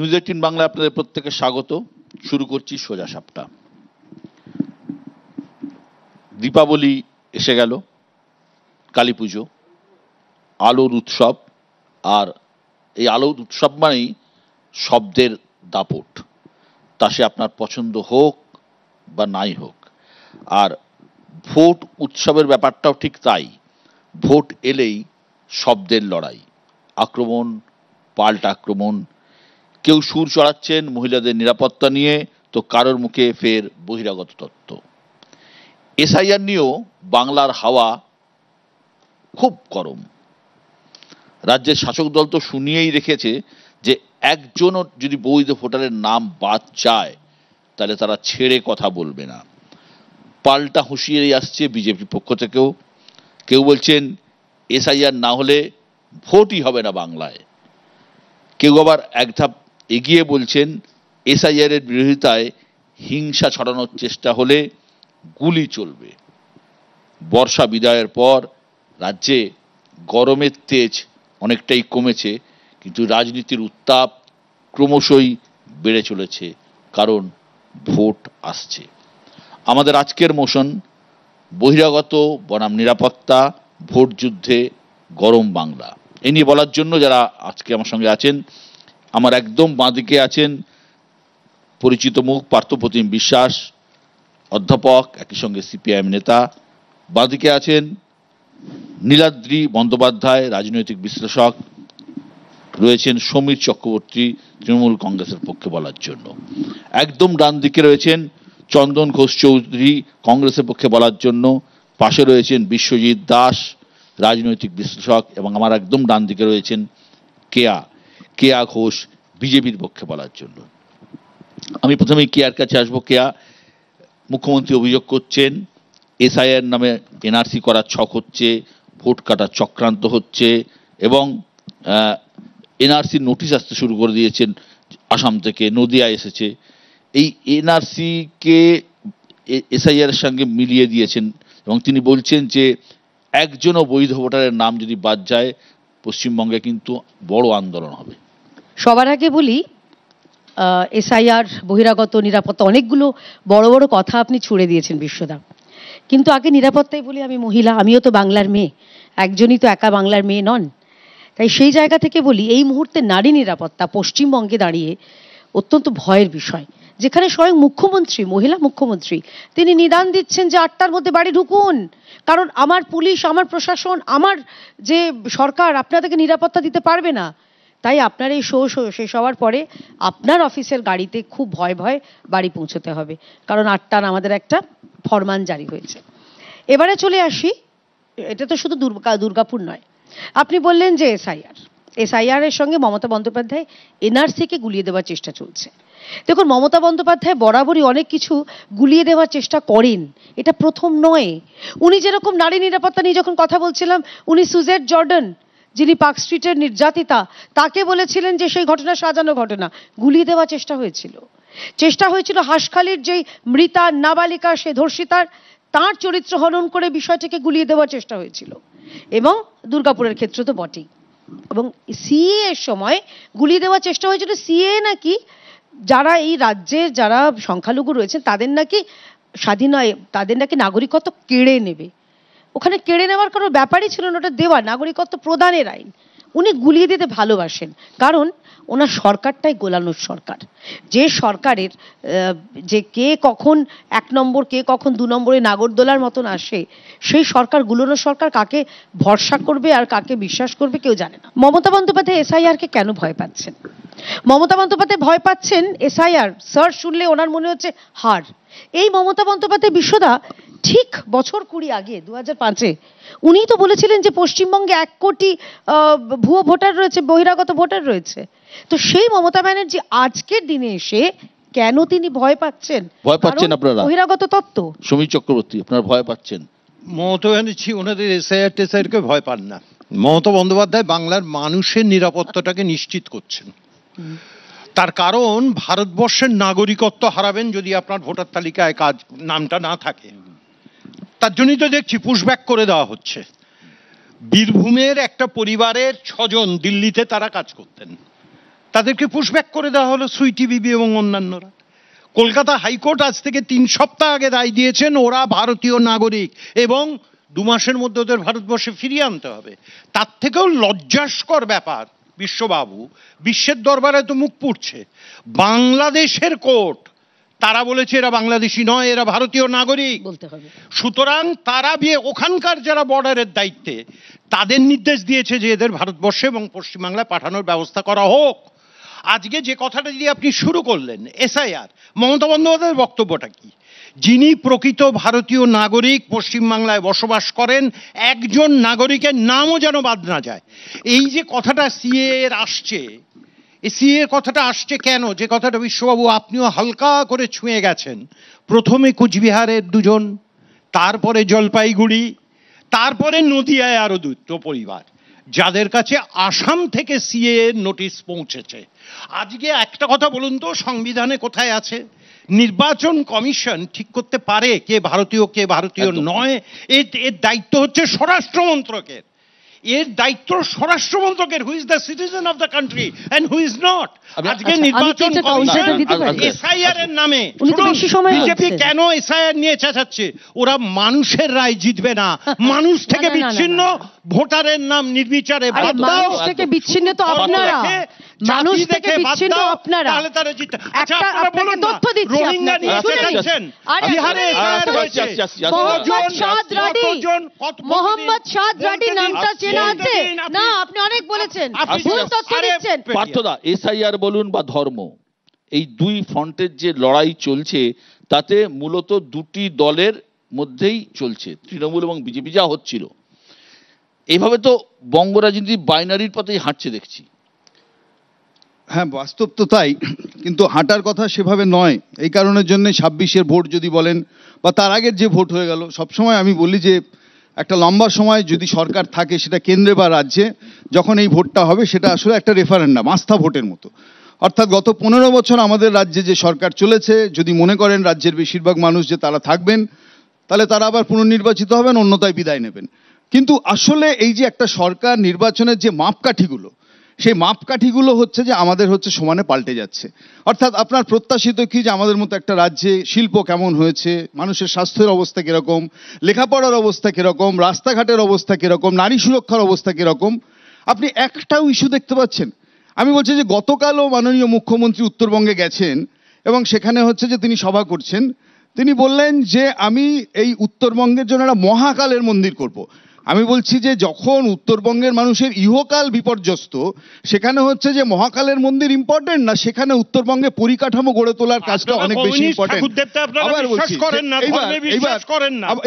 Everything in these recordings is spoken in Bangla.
নিউজ18 বাংলায় আপনাদের প্রত্যেককে স্বাগত। শুরু করছি সোজা সাপটা। দীপাবলি এসে গেল, কালী পুজো, আলোর উৎসব। আর এই আলোর উৎসব মানেই শব্দের দাপট, তা সে আপনার পছন্দ হোক বা নাই হোক। আর ভোট উৎসবের ব্যাপারটাও ঠিক তাই। ভোট এলেই শব্দের লড়াই, আক্রমণ, পাল্টা আক্রমণ। কেউ সুর চড়াচ্ছেন মহিলাদের নিরাপত্তা নিয়ে, তো কারোর মুখে ফের বহিরাগত তত্ত্ব। এসআইআর নিয়েও বাংলার হাওয়া খুব গরম। রাজ্যের শাসক দল তো শুনিয়েই রেখেছে যে একজনও যদি বৈধ ভোটারের নাম বাদ যায় তাহলে তারা ছেড়ে কথা বলবে না। পাল্টা হুঁশিয়ারি আসছে বিজেপির পক্ষ থেকেও। কেউ বলছেন এসআইআর না হলে ভোটই হবে না বাংলায়। কেউ আবার এক ধাপ এগিয়ে বলছেন এসআইআর এর বিরোধিতায় হিংসা ছড়ানোর চেষ্টা হলে গুলি চলবে। বর্ষা বিদায়ের পর রাজ্যে গরমের তেজ অনেকটাই কমেছে, কিন্তু রাজনীতির উত্তাপ ক্রমশই বেড়ে চলেছে, কারণ ভোট আসছে। আমাদের আজকের মোশন বহিরাগত বনাম নিরাপত্তা, ভোট যুদ্ধে গরম বাংলা। এ নিয়ে বলার জন্য যারা আজকে আমার সঙ্গে আছেন, আমার একদম বাঁদিকে আছেন পরিচিত মুখ পার্থপ্রতিম বিশ্বাস, অধ্যাপক, একই সঙ্গে সিপিআইএম নেতা। বাঁদিকে আছেন নীলাদ্রি বন্দ্যোপাধ্যায়, রাজনৈতিক বিশ্লেষক। রয়েছেন সমীর চক্রবর্তী, তৃণমূল কংগ্রেসের পক্ষে বলার জন্য। একদম ডান দিকে রয়েছেন চন্দন ঘোষ চৌধুরী, কংগ্রেসের পক্ষে বলার জন্য। পাশে রয়েছেন বিশ্বজিৎ দাস, রাজনৈতিক বিশ্লেষক। এবং আমার একদম ডান দিকে রয়েছেন কেয়া ঘোষ, বিজেপির পক্ষে বলার জন্য। আমি প্রথমেই কেয়ার কাছে আসবো। কেয়া, মুখ্যমন্ত্রী অভিযোগ করছেন এসআইআর নামে এনআরসি করার ছক হচ্ছে, ভোট কাটার চক্রান্ত হচ্ছে, এবং এনআরসির নোটিশ আসতে শুরু করে দিয়েছেন। আসাম থেকে নদিয়া এসেছে। এই এনআরসিকে এসআইআর এর সঙ্গে মিলিয়ে দিয়েছেন এবং তিনি বলছেন যে একজনও বৈধ ভোটারের নাম যদি বাদ যায় পশ্চিমবঙ্গে কিন্তু বড় আন্দোলন হবে। সবার আগে বলি, এসআইআর, বহিরাগত, নিরাপত্তা, অনেকগুলো বড় বড় কথা আপনি ছুড়ে দিয়েছেন বিশ্বদা। কিন্তু আগে নিরাপত্তাই বলি। আমি মহিলা, আমিও তো বাংলার মেয়ে, একজনই তো একা বাংলার মেয়ে নন। তাই সেই জায়গা থেকে বলি, এই মুহূর্তে নারী নিরাপত্তা পশ্চিমবঙ্গে দাঁড়িয়ে অত্যন্ত ভয়ের বিষয়। যেখানে স্বয়ং মুখ্যমন্ত্রী, মহিলা মুখ্যমন্ত্রী, তিনি নিদান দিচ্ছেন যে 8টার মধ্যে বাড়ি ঢুকুন, কারণ আমার পুলিশ, আমার প্রশাসন, আমার যে সরকার আপনাদেরকে নিরাপত্তা দিতে পারবে না। তাই আপনার এই শো শেষ হওয়ার পরে আপনার অফিসের গাড়িতে খুব ভয় ভয় বাড়ি পৌঁছতে হবে, কারণ 8টার আমাদের একটা ফরমান জারি হয়েছে। এবারে চলে আসি, এটা তো শুধু দুর্গাপুর নয়। আপনি বললেন যে এসআইআর এর সঙ্গে মমতা বন্দ্যোপাধ্যায় এনআরসিকে গুলিয়ে দেওয়ার চেষ্টা চলছে। দেখুন, মমতা বন্দ্যোপাধ্যায় বরাবরই অনেক কিছু গুলিয়ে দেওয়ার চেষ্টা করেন, এটা প্রথম নয়। উনি যেরকম নারী নিরাপত্তা নিয়ে যখন কথা বলছিলাম, উনি সুজেট জর্ডন, যিনি পার্ক স্ট্রিটের নির্যাতিতা, তাকে বলেছিলেন যে সেই ঘটনা সাজানো ঘটনা। গুলিয়ে দেওয়ার চেষ্টা হয়েছিল হাঁসখালির যেই মৃতা নাবালিকা, সে ধর্ষিতার, তার চরিত্র হনন করে বিষয়টাকে গুলিয়ে দেওয়ার চেষ্টা হয়েছিল। এবং দুর্গাপুরের ক্ষেত্রে তো বটেই। এবং সিএ এর সময় গুলিয়ে দেওয়ার চেষ্টা হয়েছিল। সিএ নাকি যারা এই রাজ্যের যারা সংখ্যালঘু রয়েছেন তাদের নাকি তাদের নাকি নাগরিকত্ব কেড়ে নেবে। ওখানে কেড়ে নেওয়ার কোনো ব্যাপারই ছিল না, ওটা দেওয়া, নাগরিকত্ব প্রদানের আইন। উনি গুলিয়ে দিতে ভালোবাসেন, কারণ ওনার সরকারটাই গোলানোর সরকার। যে সরকারের যে কে কখন 1 নম্বর, কে কখন 2 নম্বরে নাগরদোলার মতন আসে, সেই সরকার গুলোনোর সরকার। কাকে ভরসা করবে আর কাকে বিশ্বাস করবে কেউ জানে না। মমতা বন্দ্যোপাধ্যায় এসআইআর কে কেন ভয় পাচ্ছেন? মমতা বন্দ্যোপাধ্যায় ভয় পাচ্ছেন এসআইআর স্যার শুনলে ওনার মনে হচ্ছে হার। এই মমতা বন্দ্যোপাধ্যায় বিশ্বদা ঠিক বছর 20 আগে 2005-এ উনি তো বলেছিলেন যে পশ্চিমবঙ্গে 1 কোটি ভুয়ো ভোটার রয়েছে, বহিরাগত ভোটার রয়েছে। তো সেই মমতা ব্যানার্জি আজকের দিনে এসে কেন তিনি ভয় পাচ্ছেন? আপনারা বহিরাগত তত্ত্ব। সমীর চক্রবর্তী, আপনারা ভয় পাচ্ছেন? মমতা ব্যানার্জি ওনাদের এসআইআর কে ভয় পান না। মমতা বন্দ্যোপাধ্যায় বাংলার মানুষের নিরাপত্তাটাকে নিশ্চিত করছেন। তার কারণ ভারতবর্ষের নাগরিকত্ব হারাবেন যদি আপনার ভোটার তালিকায় নামটা না থাকে। তার জন্যই তো দেখছি পুশব্যাক করে দেওয়া হচ্ছে। বীরভূমের একটা পরিবারের 6 জন দিল্লিতে তারা কাজ করতেন, তাদেরকে পুশব্যাক করে দেওয়া হলো সুইটি বিবি এবং অন্যান্যরা। কলকাতা হাইকোর্ট আজ থেকে 3 সপ্তাহ আগে রায় দিয়েছেন ওরা ভারতীয় নাগরিক এবং 2 মাসের মধ্যে ওদের ভারতবর্ষে ফিরিয়ে আনতে হবে। তার থেকেও লজ্জাস্কর ব্যাপার বিশ্ববাবু, বিশ্বের দরবারে তো মুখ পুড়ছে, বাংলাদেশের কোর্ট তারা বলেছে এরা বাংলাদেশি নয়, এরা ভারতীয় নাগরিক বলতে হবে। সুতরাং তারা বিয়ে ওখানকার যারা বর্ডারের দায়িত্বে তাদের নির্দেশ দিয়েছে যে এদের ভারতবর্ষে এবং পশ্চিমবাংলায় পাঠানোর ব্যবস্থা করা হোক। আজকে যে কথাটা দিয়ে আপনি শুরু করলেন এসআইআর, মমতা বন্দ্যোপাধ্যায়ের বক্তব্যটা কি? যিনি প্রকৃত ভারতীয় নাগরিক পশ্চিমবাংলায় বসবাস করেন, একজন নাগরিকের নামও যেন বাদ না যায়। এই যে কথাটা সিএ এর আসছে, এই সিএ কথাটা আসছে কেন, যে কথাটা বিশ্ববাবু আপনিও হালকা করে ছুঁয়ে গেছেন। প্রথমে কোচবিহারের 2 জন, তারপরে জলপাইগুড়ি, তারপরে নদিয়ায় আরো 2টো পরিবার যাদের কাছে আসাম থেকে সিএ এর নোটিশ পৌঁছেছে। আজকে একটা কথা বলুন তো, সংবিধানে কোথায় আছে নির্বাচন কমিশন ঠিক করতে পারে কে ভারতীয় কে ভারতীয় নয়? এর দায়িত্ব হচ্ছে স্বরাষ্ট্র মন্ত্রকের। এর দায়িত্ব স্বরাষ্ট্র মন্ত্রকের, who is the citizen of the country and who is not. আজকে নির্বাচন কমিশন এসআইআর এর নামে, বিজেপি কেন এসআইআর নিয়ে চেঁচাচ্ছে? ওরা মানুষের রায় জিতবে না, মানুষ থেকে বিচ্ছিন্ন ভোটারের নাম নির্বিচারে বাদ দাও। মানুষ থেকে বিচ্ছিন্ন তো আপনারা, মানুষ থেকে বিচ্ছিন্ন আপনারা। তাহলে তারা জিততে। আচ্ছা একটা আপনারা বলুন না, তথ্য দিচ্ছি রোহিঙ্গা আপনাকে, নিয়ে শুনে নিন। চেঁচাচ্ছেন, আরে বিহারে এসআইআর হয়েছে, মোহাম্মদ শাহাদ রাডি, মোহাম্মদ শাহাদ রাডি নামটা চেনা আছে না? আপনি অনেক বলেছেন, ভুল তথ্য দিচ্ছেন। পার্থদা, এসআইআর বলুন বা ধর্ম, এই 2 ফ্রন্টের যে লড়াই চলছে তাতে মূলত 2টি দলের মধ্যেই চলছে, তৃণমূল এবং বিজেপি যা হচ্ছিল। এইভাবে তো বঙ্গ রাজনীতি বাইনারির পথেই হাঁটছে দেখছি। হ্যাঁ, বাস্তব তো তাই, কিন্তু হাঁটার কথা সেভাবে নয়। এই কারণের জন্য 26-এর ভোট যদি বলেন বা তার আগের যে ভোট হয়ে গেল, সবসময় আমি বলি যে একটা লম্বা সময় যদি সরকার থাকে, সেটা কেন্দ্রে বা রাজ্যে, যখন এই ভোটটা হবে সেটা আসলে একটা রেফারেন্ডাম, আস্থা ভোটের মতো। অর্থাৎ গত 15 বছর আমাদের রাজ্যে যে সরকার চলেছে, যদি মনে করেন রাজ্যের বেশিরভাগ মানুষ যে তারা থাকবেন, তাহলে তারা আবার পুনর্নির্বাচিত হবেন, অন্যথায় বিদায় নেবেন। কিন্তু আসলে এই যে একটা সরকার নির্বাচনের যে মাপকাঠিগুলো, সেই মাপকাঠিগুলো হচ্ছে যে আমাদের হচ্ছে সমানে পাল্টে যাচ্ছে। অর্থাৎ আপনার প্রত্যাশিত কি যে আমাদের মতো একটা রাজ্যে শিল্প কেমন হয়েছে, মানুষের স্বাস্থ্যের অবস্থা কিরকম, লেখাপড়ার অবস্থা কিরকম, রাস্তাঘাটের অবস্থা কিরকম, নারী সুরক্ষার অবস্থা কিরকম, আপনি একটাও ইস্যু দেখতে পাচ্ছেন? আমি বলছি যে গতকালও মাননীয় মুখ্যমন্ত্রী উত্তরবঙ্গে গেছেন এবং সেখানে হচ্ছে যে তিনি সভা করছেন। তিনি বললেন যে আমি এই উত্তরবঙ্গের জন্য একটা মহাকালের মন্দির করব। আমি বলছি যে যখন উত্তরবঙ্গের মানুষের ইহকাল বিপর্যস্ত, সেখানে হচ্ছে যে মহাকালের মন্দির ইম্পর্টেন্ট না, সেখানে উত্তরবঙ্গে পরিকাঠামো গড়ে তোলার কাজটা অনেক বেশি ইম্পর্টেন্ট। আবার বলছি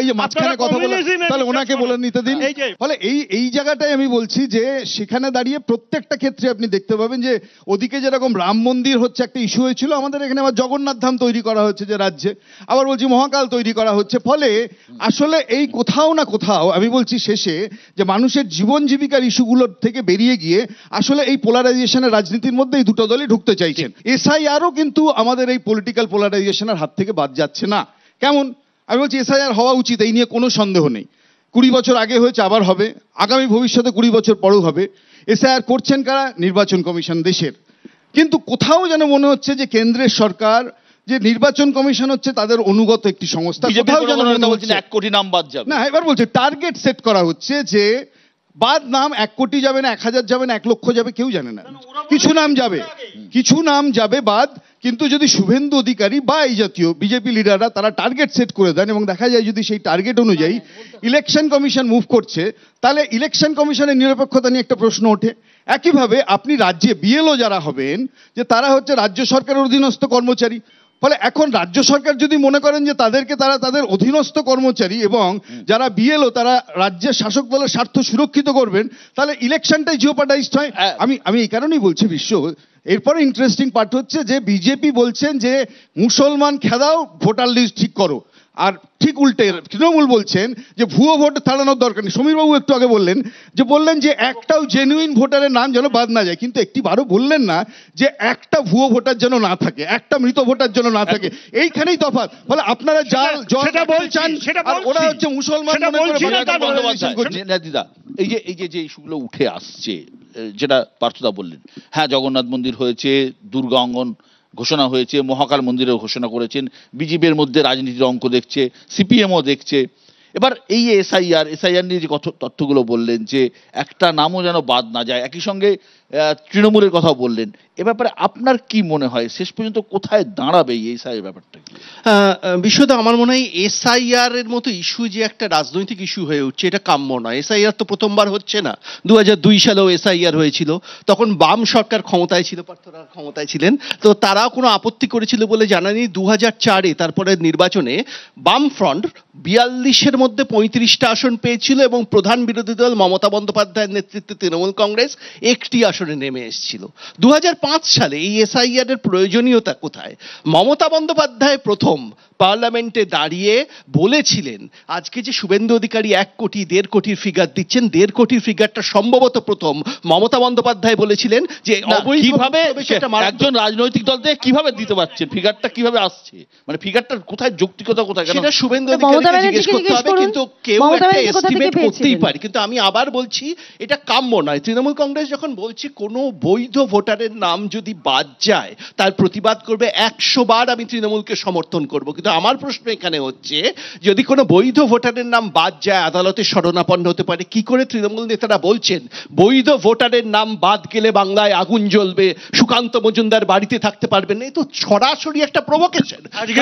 এই যে মাঝখানে কথা বলে, তাহলে ওনাকে বলে নিতে দিন। ফলে এই জায়গাটাই আমি বলছি যে সেখানে দাঁড়িয়ে প্রত্যেকটা ক্ষেত্রে আপনি দেখতে পাবেন যে ওদিকে যেরকম রাম মন্দির হচ্ছে একটা ইস্যু হয়েছিল, আমাদের এখানে আবার জগন্নাথ ধাম তৈরি করা হচ্ছে যে রাজ্যে, আবার বলছি মহাকাল তৈরি করা হচ্ছে। ফলে আসলে এই কোথাও না কোথাও আমি বলছি শেষে যে মানুষের জীবন জীবিকার ইস্যুগুলোর থেকে বেরিয়ে গিয়ে আসলে এই পোলারাইজেশনের রাজনীতির মধ্যে এই 2টো দলই ঢুকতে চাইছেন। এসআইআরও কিন্তু আমাদের এই পলিটিক্যাল পোলারাইজেশনের হাত থেকে বাদ যাচ্ছে না। কেমন? আমি বলছি এসআইআর হওয়া উচিত, এই নিয়ে কোনো সন্দেহ নেই। 20 বছর আগে হয়েছে, আবার হবে, আগামী ভবিষ্যতে 20 বছর পরেও হবে। এসআইআর করছেন কারা? নির্বাচন কমিশন দেশের। কিন্তু কোথাও যেন মনে হচ্ছে যে কেন্দ্রের সরকার, যে নির্বাচন কমিশন হচ্ছে তাদের অনুগত একটি সংস্থা, কোথাও যেন মনে হচ্ছে 1 কোটি নাম বাদ যাবে না। এবার বলছে টার্গেট সেট করা হচ্ছে যে বাদ নাম 1 কোটি যাবে না, 1000 যাবে না, 1 লক্ষ যাবে, কেউ জানে না। কিছু নাম যাবে, কিছু নাম যাবে বাদ। কিন্তু যদি শুভেন্দু অধিকারী বা এই জাতীয় বিজেপি লিডাররা তারা টার্গেট সেট করে দেন এবং দেখা যায় যদি সেই টার্গেট অনুযায়ী ইলেকশন কমিশন মুভ করছে, তাহলে ইলেকশন কমিশনের নিরপেক্ষতা নিয়ে একটা প্রশ্ন ওঠে। একইভাবে আপনি রাজ্যে বিএলও যারা হবেন, যে তারা হচ্ছে রাজ্য সরকারের অধীনস্থ কর্মচারী। ফলে এখন রাজ্য সরকার যদি মনে করেন যে তাদেরকে তারা তাদের অধীনস্থ কর্মচারী এবং যারা বিএলও তারা রাজ্যের শাসক দলের স্বার্থ সুরক্ষিত করবেন, তাহলে ইলেকশনটাই জিওপার্টাইজড হয়। আমি এই কারণেই বলছি বিশ্ব। এরপরে ইন্টারেস্টিং পার্ট হচ্ছে যে বিজেপি বলছেন যে মুসলমান খেদাও, ভোটার লিস্ট ঠিক করো, আর ঠিক উল্টে তৃণমূল বলছেন যে ভুয়ো ভোট তাড়ানোর দরকার নেই। সমীরবাবু একটু আগে বললেন যে একটাও জেনুইন ভোটারের নাম যেন বাদ না যায়, কিন্তু একটিবারও বললেন না যে একটা ভুয়ো ভোটার যেন না থাকে, একটা মৃত ভোটার যেন না থাকে। এইখানেই তফাৎ। ফলে আপনারা সেটা বলছেন, আর ওরা হচ্ছে মুসলমান মনে করে দিদা, এই যে ইস্যুগুলো উঠে আসছে যেটা পার্থদা বললেন, হ্যাঁ জগন্নাথ মন্দির হয়েছে, দুর্গা অঙ্গন ঘোষণা হয়েছে, মহাকাল মন্দিরেও ঘোষণা করেছেন, বিজেপির মধ্যে রাজনীতির অঙ্ক দেখছে, সিপিএমও দেখছে। এবার এই এসআইআর নিয়ে যে তথ্যগুলো বললেন যে একটা নামও যেন বাদ না যায়, একই সঙ্গে তৃণমূলের কথা বললেন, এ ব্যাপারে আপনার কি মনে হয় শেষ পর্যন্ত কোথায় দাঁড়াবে এই এসআইআর ব্যাপারটা? বিশ্বদা, আমার মনে হয় এসআইআর এর মতো ইস্যু যে একটা রাজনৈতিক ইস্যু হয়ে উঠছে এটা কাম্য নয়। এসআইআর তো প্রথমবার হচ্ছে না, 2002 সালেও এসআইআর হয়েছিল, তখন বাম সরকার ক্ষমতায় ছিল, পার্থরা ক্ষমতায় ছিলেন, তো তারাও কোনো আপত্তি করেছিল বলে জানানি। 2004-এ তারপরে নির্বাচনে বাম ফ্রন্ট 42-এর মধ্যে 35টা আসন পেয়েছিল এবং প্রধান বিরোধী দল মমতা বন্দ্যোপাধ্যায়ের নেতৃত্বে তৃণমূল কংগ্রেস একটি আসনে নেমে এসেছিল। 2005 সালে এই এসআইআর এর প্রয়োজনীয়তা কোথায়? মমতা বন্দ্যোপাধ্যায় প্রথম পার্লামেন্টে দাঁড়িয়ে বলেছিলেন আজকে যে শুভেন্দু অধিকারী 1 কোটি 1.5 কোটির ফিগার দিচ্ছেন, 1.5 কোটির ফিগারটা সম্ভবত প্রথম মমতা বন্দ্যোপাধ্যায় বলেছিলেন যে কিভাবে একজন রাজনৈতিক দল থেকে কিভাবে দিতে পারছেন, ফিগারটা কিভাবে আসছে, মানে ফিগারটার কোথায় যৌক্তিকতা কোথায়? সেটা শুভেন্দু অধিকারীকে জিজ্ঞেস করতে হবে, কিন্তু কেউ একটা এস্টিমেট করতেই পারে। কিন্তু আমি আবার বলছি এটা কাম্য নয়। তৃণমূল কংগ্রেস যখন বলছে কোনো বৈধ ভোটারের নাম যদি বাদ যায় তার প্রতিবাদ করবে, 100 বার আমি তৃণমূলকে সমর্থন করব। কিন্তু আমার প্রশ্ন এখানে হচ্ছে যদি কোনো বৈধ ভোটারের নাম বাদ যায় আদালতে শরণাপন্ন হতে পারে, কি করে তৃণমূল নেতারা বলছেন বৈধ ভোটারের নাম বাদ গেলে বাংলায় আগুন জ্বলবে, সুকান্ত মজুমদার বাড়িতে থাকতে পারবেন না? এই তো সরাসরি একটা প্রভোকেশন। আজকে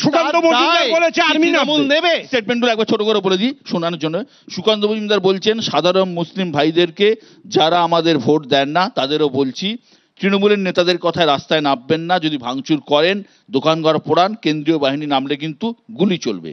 সুকান্ত মজুমদার বলেছে আর্মি নামুল নেবে। স্টেটমেন্টগুলো একবার ছোট করে বলে দিই শোনানোর জন্য। সুকান্ত মজুমদার বলছেন সাধারণ মুসলিম ভাইদেরকে যারা আমাদের ভোট দেন না তাদেরও বলছি তৃণমূলের নেতাদের কথায় রাস্তায় নামবেন না, যদি ভাঙচুর করেন, দোকানঘর পোড়ান, কেন্দ্রীয় বাহিনী নামলে কিন্তু গুলি চলবে।